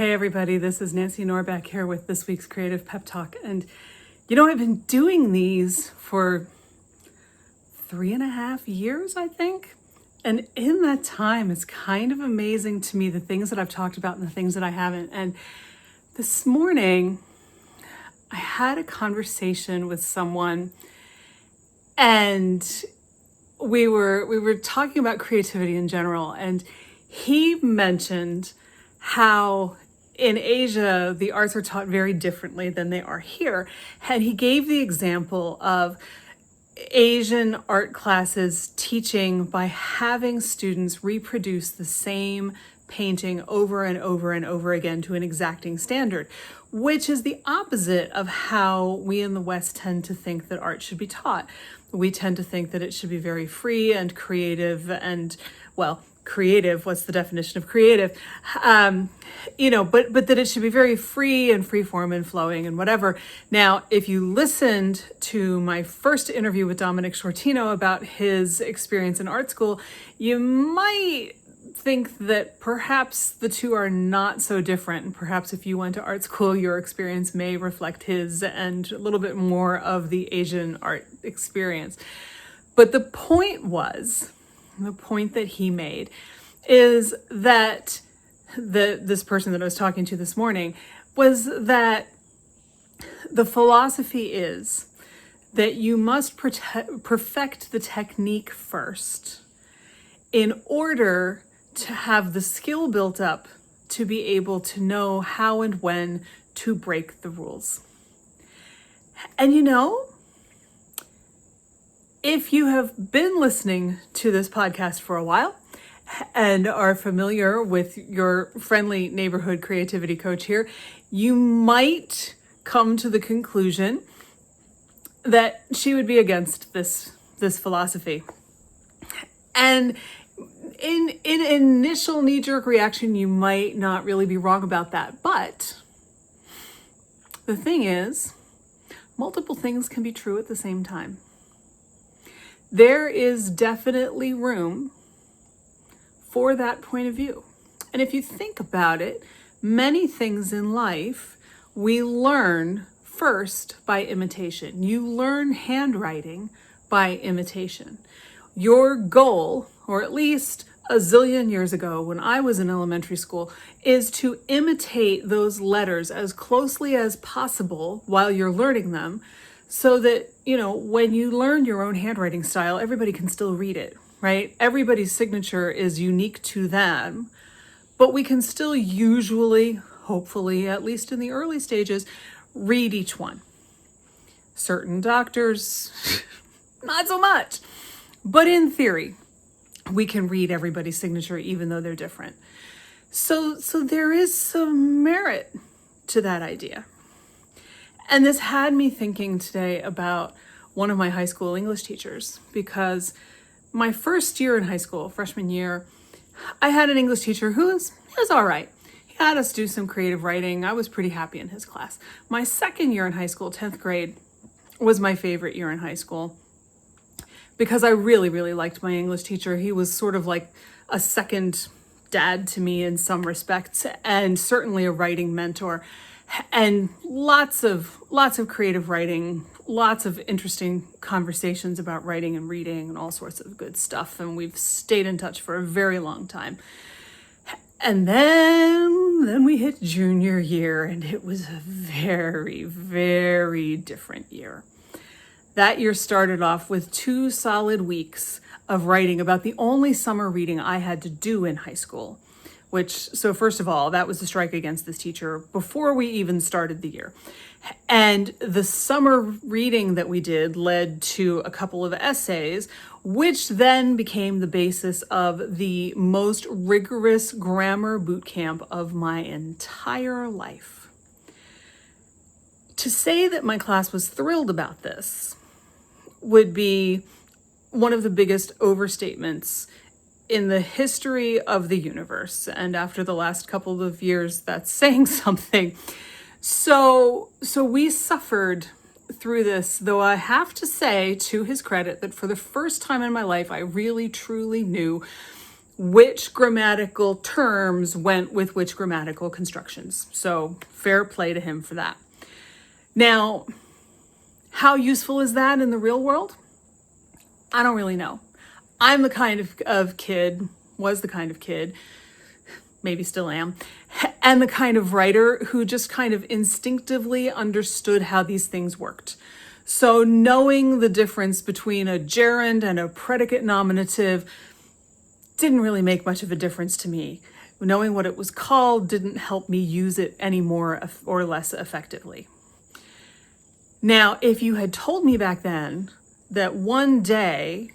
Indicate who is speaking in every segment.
Speaker 1: Hey everybody, this is Nancy Norbeck here with this week's Creative Pep Talk. And I've been doing these for 3.5 years, I think. And in that time, it's kind of amazing to me the things that I've talked about and the things that I haven't. And this morning, I had a conversation with someone and we were talking about creativity in general. And he mentioned how in Asia, the arts are taught very differently than they are here. And he gave the example of Asian art classes teaching by having students reproduce the same painting over and over and over again to an exacting standard, which is the opposite of how we in the West tend to think that art should be taught. We tend to think that it should be very free and creative and, well, creative, what's the definition of creative? But that it should be very free and free form and flowing and whatever. Now, if you listened to my first interview with Dominic Shortino about his experience in art school, you might think that perhaps the two are not so different. And perhaps if you went to art school, your experience may reflect his and a little bit more of the Asian art experience. But the point that he made is that this person that I was talking to this morning was that the philosophy is that you must perfect the technique first in order to have the skill built up to be able to know how and when to break the rules. And if you have been listening to this podcast for a while and are familiar with your friendly neighborhood creativity coach here, you might come to the conclusion that she would be against this philosophy. And in initial knee-jerk reaction, you might not really be wrong about that. But the thing is, multiple things can be true at the same time. There is definitely room for that point of view. And if you think about it, many things in life we learn first by imitation. You learn handwriting by imitation. Your goal, or at least a zillion years ago when I was in elementary school, is to imitate those letters as closely as possible while you're learning them, so that, when you learn your own handwriting style, everybody can still read it, right? Everybody's signature is unique to them, but we can still usually, hopefully, at least in the early stages, read each one. Certain doctors, not so much. But in theory, we can read everybody's signature even though they're different. So there is some merit to that idea. And this had me thinking today about one of my high school English teachers, because my first year in high school, freshman year, I had an English teacher who was all right. He had us do some creative writing. I was pretty happy in his class. My second year in high school, 10th grade, was my favorite year in high school because I really, really liked my English teacher. He was sort of like a second dad to me in some respects, and certainly a writing mentor. And lots of creative writing, lots of interesting conversations about writing and reading and all sorts of good stuff. And we've stayed in touch for a very long time. And then we hit junior year, and it was a very, very different year. That year started off with 2 solid weeks of writing about the only summer reading I had to do in high school. So first of all, that was a strike against this teacher before we even started the year. And the summer reading that we did led to a couple of essays, which then became the basis of the most rigorous grammar boot camp of my entire life. To say that my class was thrilled about this would be one of the biggest overstatements in the history of the universe. And after the last couple of years, that's saying something. So we suffered through this, though I have to say, to his credit, that for the first time in my life, I really truly knew which grammatical terms went with which grammatical constructions. So fair play to him for that. Now, how useful is that in the real world? I don't really know. I'm the kind of kid, was the kind of kid, maybe still am, and the kind of writer who just kind of instinctively understood how these things worked. So knowing the difference between a gerund and a predicate nominative didn't really make much of a difference to me. Knowing what it was called didn't help me use it any more or less effectively. Now, if you had told me back then that one day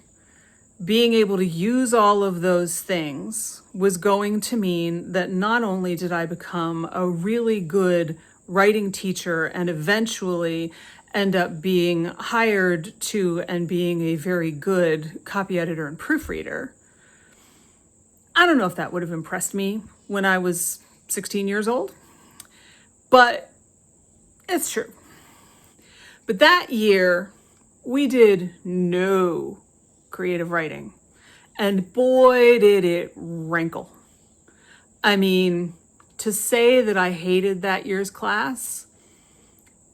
Speaker 1: being able to use all of those things was going to mean that not only did I become a really good writing teacher and eventually end up being hired to and being a very good copy editor and proofreader, I don't know if that would have impressed me when I was 16 years old, but it's true. But that year, we did no creative writing. And boy, did it rankle. I mean, to say that I hated that year's class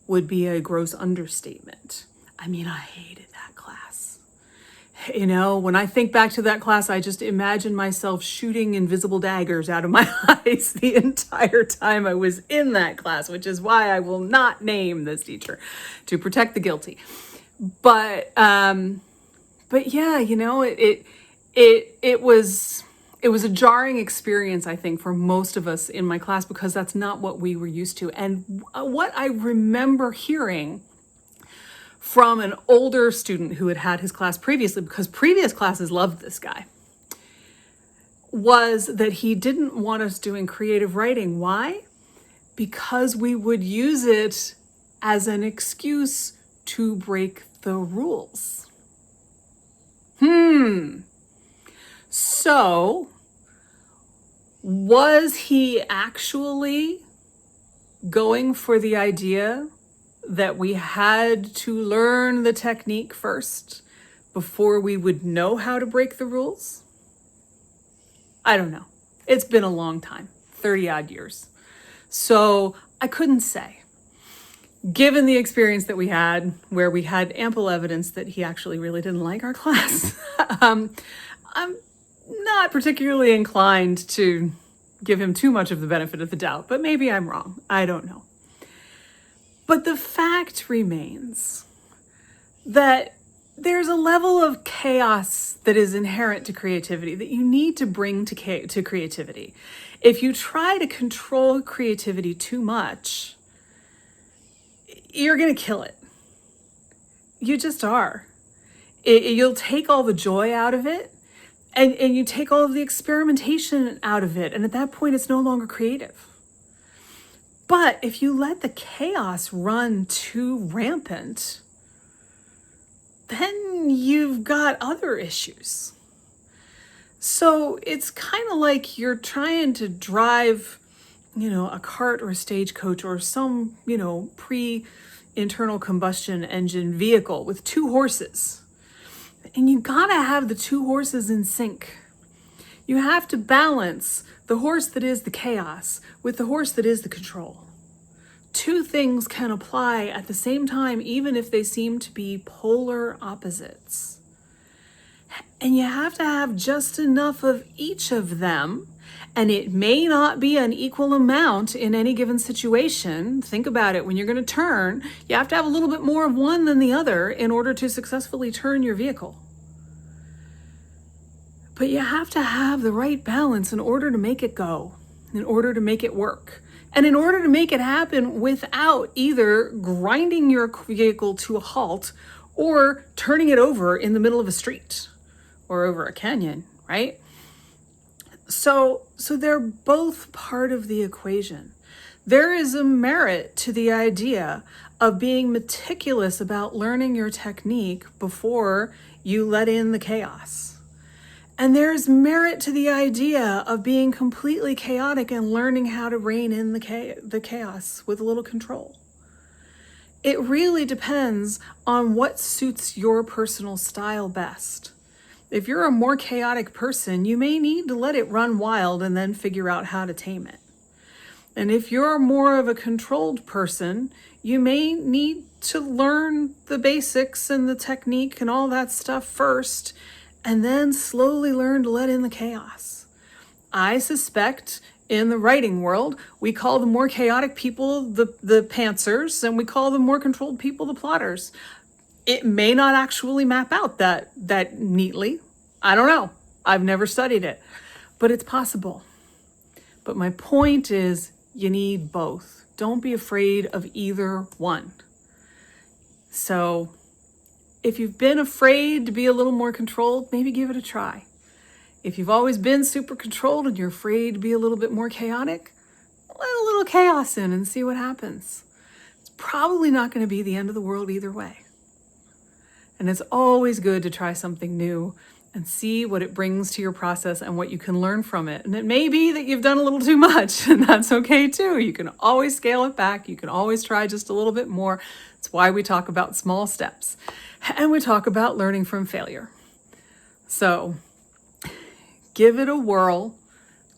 Speaker 1: would be a gross understatement. I mean, I hated that class. You know, when I think back to that class, I just imagine myself shooting invisible daggers out of my eyes the entire time I was in that class, which is why I will not name this teacher to protect the guilty. But yeah, you know, it was a jarring experience, I think, for most of us in my class, because that's not what we were used to. And what I remember hearing from an older student who had had his class previously, because previous classes loved this guy, was that he didn't want us doing creative writing. Why? Because we would use it as an excuse to break the rules. So, was he actually going for the idea that we had to learn the technique first before we would know how to break the rules? I don't know. It's been a long time, 30 odd years. So I couldn't say. Given the experience that we had, where we had ample evidence that he actually really didn't like our class, I'm not particularly inclined to give him too much of the benefit of the doubt, but maybe I'm wrong. I don't know. But the fact remains that there's a level of chaos that is inherent to creativity that you need to bring to creativity. If you try to control creativity too much, you're going to kill it. You just are. You'll take all the joy out of it, and you take all of the experimentation out of it. And at that point, it's no longer creative. But if you let the chaos run too rampant, then you've got other issues. So it's kind of like you're trying to drive, a cart or a stagecoach or some, pre-internal combustion engine vehicle with two horses. And you gotta have the two horses in sync. You have to balance the horse that is the chaos with the horse that is the control. Two things can apply at the same time, even if they seem to be polar opposites. And you have to have just enough of each of them. And it may not be an equal amount in any given situation. Think about it. When you're going to turn, you have to have a little bit more of one than the other in order to successfully turn your vehicle. But you have to have the right balance in order to make it go, in order to make it work, and in order to make it happen without either grinding your vehicle to a halt or turning it over in the middle of a street or over a canyon, right? So they're both part of the equation. There is a merit to the idea of being meticulous about learning your technique before you let in the chaos. And there's merit to the idea of being completely chaotic and learning how to rein in the chaos with a little control. It really depends on what suits your personal style best. If you're a more chaotic person, you may need to let it run wild and then figure out how to tame it. And if you're more of a controlled person, you may need to learn the basics and the technique and all that stuff first, and then slowly learn to let in the chaos. I suspect in the writing world, we call the more chaotic people the pantsers, and we call the more controlled people the plotters. It may not actually map out that neatly. I don't know. I've never studied it, but it's possible. But my point is, you need both. Don't be afraid of either one. So if you've been afraid to be a little more controlled, maybe give it a try. If you've always been super controlled and you're afraid to be a little bit more chaotic, let a little chaos in and see what happens. It's probably not going to be the end of the world either way. And it's always good to try something new and see what it brings to your process and what you can learn from it. And it may be that you've done a little too much, and that's okay too. You can always scale it back. You can always try just a little bit more. That's why we talk about small steps. And we talk about learning from failure. So give it a whirl.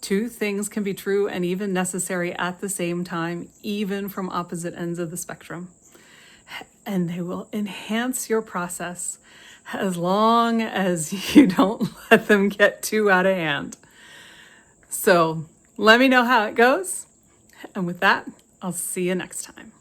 Speaker 1: Two things can be true and even necessary at the same time, even from opposite ends of the spectrum. And they will enhance your process as long as you don't let them get too out of hand. So let me know how it goes. And with that, I'll see you next time.